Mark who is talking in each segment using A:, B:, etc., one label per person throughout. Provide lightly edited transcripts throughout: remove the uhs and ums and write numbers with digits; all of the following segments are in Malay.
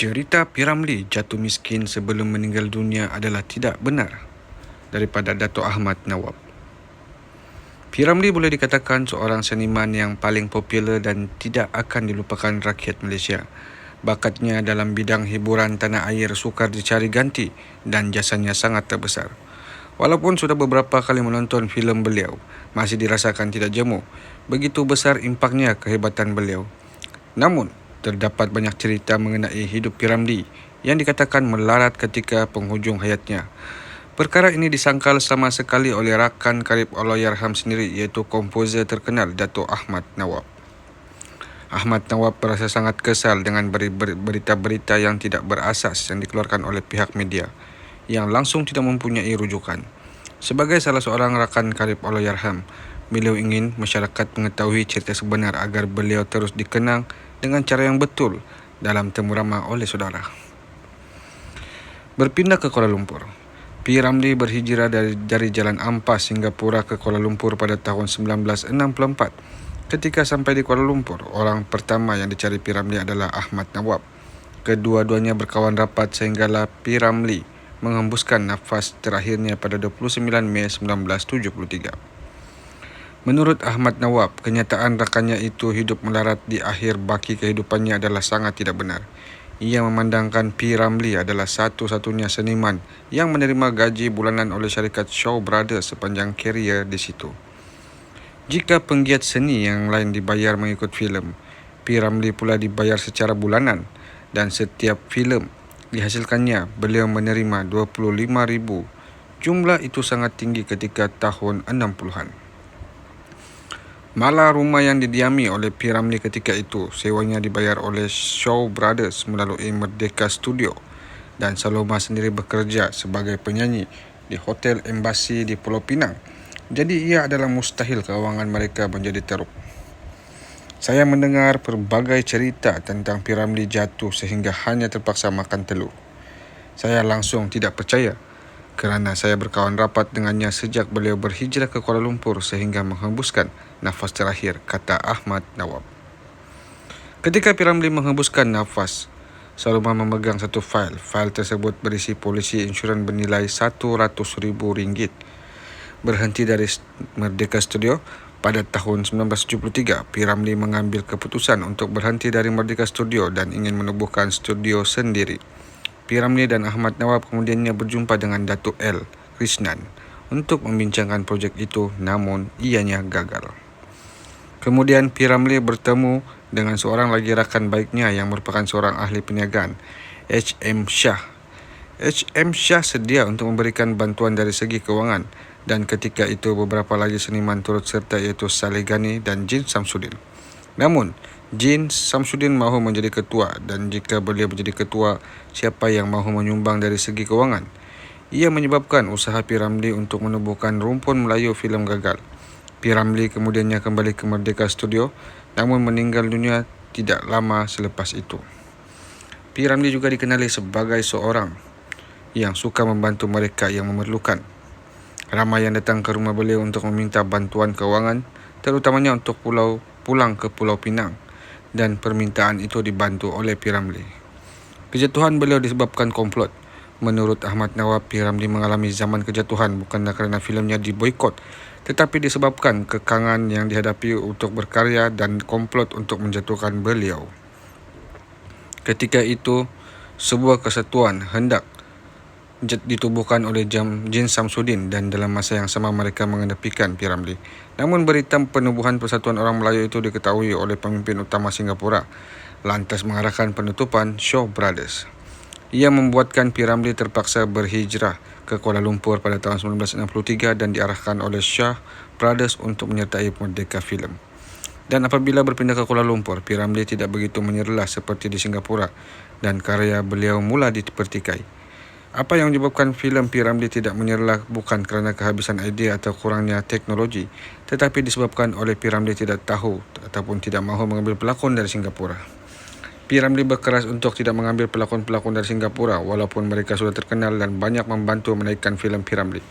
A: Cerita P. Ramlee jatuh miskin sebelum meninggal dunia adalah tidak benar, daripada Dato' Ahmad Nawab. P. Ramlee boleh dikatakan seorang seniman yang paling popular dan tidak akan dilupakan rakyat Malaysia. Bakatnya dalam bidang hiburan tanah air sukar dicari ganti dan jasanya sangat terbesar. Walaupun sudah beberapa kali menonton filem beliau, masih dirasakan tidak jemu. Begitu besar impaknya kehebatan beliau. Namun, terdapat banyak cerita mengenai hidup P. Ramlee yang dikatakan melarat ketika penghujung hayatnya. Perkara ini disangkal sama sekali oleh rakan karib Allahyarham sendiri, iaitu komposer terkenal Dato' Ahmad Nawab. Ahmad Nawab merasa sangat kesal dengan berita-berita yang tidak berasas yang dikeluarkan oleh pihak media yang langsung tidak mempunyai rujukan. Sebagai salah seorang rakan karib Allahyarham, beliau ingin masyarakat mengetahui cerita sebenar agar beliau terus dikenang dengan cara yang betul dalam temu ramah oleh saudara. Berpindah ke Kuala Lumpur. P. Ramlee berhijrah dari Jalan Ampas, Singapura ke Kuala Lumpur pada tahun 1964. Ketika sampai di Kuala Lumpur, orang pertama yang dicari P. Ramlee adalah Ahmad Nawab. Kedua-duanya berkawan rapat sehinggalah P. Ramlee menghembuskan nafas terakhirnya pada 29 Mei 1973. Menurut Ahmad Nawab, kenyataan rakannya itu hidup melarat di akhir baki kehidupannya adalah sangat tidak benar. Ia memandangkan P. Ramlee adalah satu-satunya seniman yang menerima gaji bulanan oleh syarikat Shaw Brothers sepanjang karier di situ. Jika penggiat seni yang lain dibayar mengikut filem, P. Ramlee pula dibayar secara bulanan, dan setiap filem dihasilkannya beliau menerima 25,000. Jumlah itu sangat tinggi ketika tahun 60-an. Malah rumah yang didiami oleh P. Ramlee ketika itu, sewanya dibayar oleh Shaw Brothers melalui Merdeka Studio, dan Saloma sendiri bekerja sebagai penyanyi di Hotel Embassy di Pulau Pinang. Jadi ia adalah mustahil kewangan mereka menjadi teruk. Saya mendengar pelbagai cerita tentang P. Ramlee jatuh sehingga hanya terpaksa makan telur. Saya langsung tidak percaya, kerana saya berkawan rapat dengannya sejak beliau berhijrah ke Kuala Lumpur sehingga menghembuskan nafas terakhir, kata Ahmad Nawab. Ketika P. Ramlee menghembuskan nafas, Saloma memegang satu fail. Fail tersebut berisi polisi insurans bernilai RM100,000. Berhenti dari Merdeka Studio pada tahun 1973, P. Ramlee mengambil keputusan untuk berhenti dari Merdeka Studio dan ingin menubuhkan studio sendiri. P. Ramlee dan Ahmad Nawab kemudiannya berjumpa dengan Datuk L. Krishnan untuk membincangkan projek itu, namun ianya gagal. Kemudian P. Ramlee bertemu dengan seorang lagi rakan baiknya yang merupakan seorang ahli perniagaan, H.M. Shah. H.M. Shah sedia untuk memberikan bantuan dari segi kewangan, dan ketika itu beberapa lagi seniman turut serta, iaitu Saleh Ghani dan Jin Samsudin. Namun, Jin Samsudin mahu menjadi ketua, dan jika beliau menjadi ketua, siapa yang mahu menyumbang dari segi kewangan? Ia menyebabkan usaha P. Ramlee untuk menubuhkan Rumpun Melayu filem gagal. P. Ramlee kemudiannya kembali ke Merdeka Studio, namun meninggal dunia tidak lama selepas itu. P. Ramlee juga dikenali sebagai seorang yang suka membantu mereka yang memerlukan. Ramai yang datang ke rumah beliau untuk meminta bantuan kewangan, terutamanya untuk pulang ke Pulau Pinang, dan permintaan itu dibantu oleh P. Ramlee. Kejatuhan beliau disebabkan komplot. Menurut Ahmad Nawab, P. Ramlee mengalami zaman kejatuhan bukanlah kerana filemnya diboikot, tetapi disebabkan kekangan yang dihadapi untuk berkarya dan komplot untuk menjatuhkan beliau. Ketika itu, sebuah kesatuan hendak ditubuhkan oleh Jin Samsudin, dan dalam masa yang sama mereka mengenepikan P. Ramlee. Namun berita penubuhan Persatuan Orang Melayu itu diketahui oleh pemimpin utama Singapura, lantas mengarahkan penutupan Shaw Brothers. Ia membuatkan P. Ramlee terpaksa berhijrah ke Kuala Lumpur pada tahun 1963 dan diarahkan oleh Shaw Brothers untuk menyertai Merdeka Filem. Dan apabila berpindah ke Kuala Lumpur, P. Ramlee tidak begitu menyerlah seperti di Singapura, dan karya beliau mula dipertikai. Apa yang menyebabkan filem P. Ramlee tidak menyerlah bukan kerana kehabisan idea atau kurangnya teknologi, tetapi disebabkan oleh P. Ramlee tidak tahu ataupun tidak mahu mengambil pelakon dari Singapura. P. Ramlee berkeras untuk tidak mengambil pelakon-pelakon dari Singapura walaupun mereka sudah terkenal dan banyak membantu menaikkan filem P. Ramlee.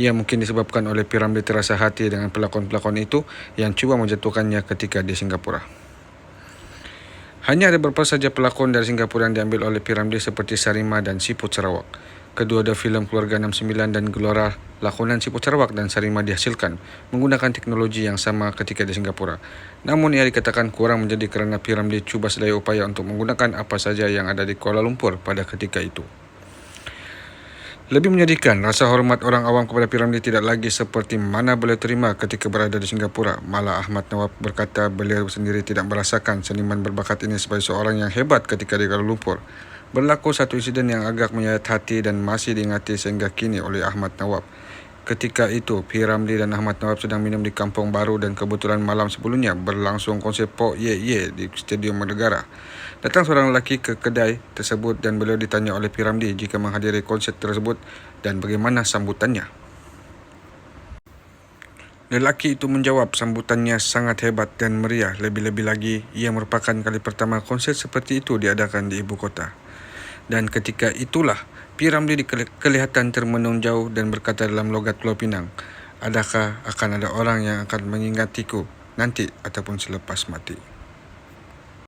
A: Ia mungkin disebabkan oleh P. Ramlee terasa hati dengan pelakon-pelakon itu yang cuba menjatuhkannya ketika di Singapura. Hanya ada beberapa saja pelakon dari Singapura yang diambil oleh P. Ramlee seperti Sarima dan Siput Sarawak. Kedua-dua filem Keluarga 69 dan Gelora lakonan Siput Sarawak dan Sarima dihasilkan menggunakan teknologi yang sama ketika di Singapura. Namun ia dikatakan kurang menjadi kerana P. Ramlee cuba sedaya upaya untuk menggunakan apa saja yang ada di Kuala Lumpur pada ketika itu. Lebih menyedihkan, rasa hormat orang awam kepada P. Ramlee tidak lagi seperti mana beliau terima ketika berada di Singapura. Malah Ahmad Nawab berkata beliau sendiri tidak merasakan seniman berbakat ini sebagai seorang yang hebat ketika di Kuala Lumpur. Berlaku satu insiden yang agak menyayat hati dan masih diingati sehingga kini oleh Ahmad Nawab. Ketika itu, P. Ramlee dan Ahmad Nawab sedang minum di Kampung Baru dan kebetulan malam sebelumnya berlangsung konsert Pok Ye Ye di Stadium Negara. Datang seorang lelaki ke kedai tersebut dan beliau ditanya oleh P. Ramlee jika menghadiri konsert tersebut dan bagaimana sambutannya. Lelaki itu menjawab sambutannya sangat hebat dan meriah. Lebih-lebih lagi, ia merupakan kali pertama konsert seperti itu diadakan di ibu kota. Dan ketika itulah, P. Ramlee kelihatan termenung jauh dan berkata dalam logat Pulau Pinang, adakah akan ada orang yang akan mengingatiku nanti ataupun selepas mati?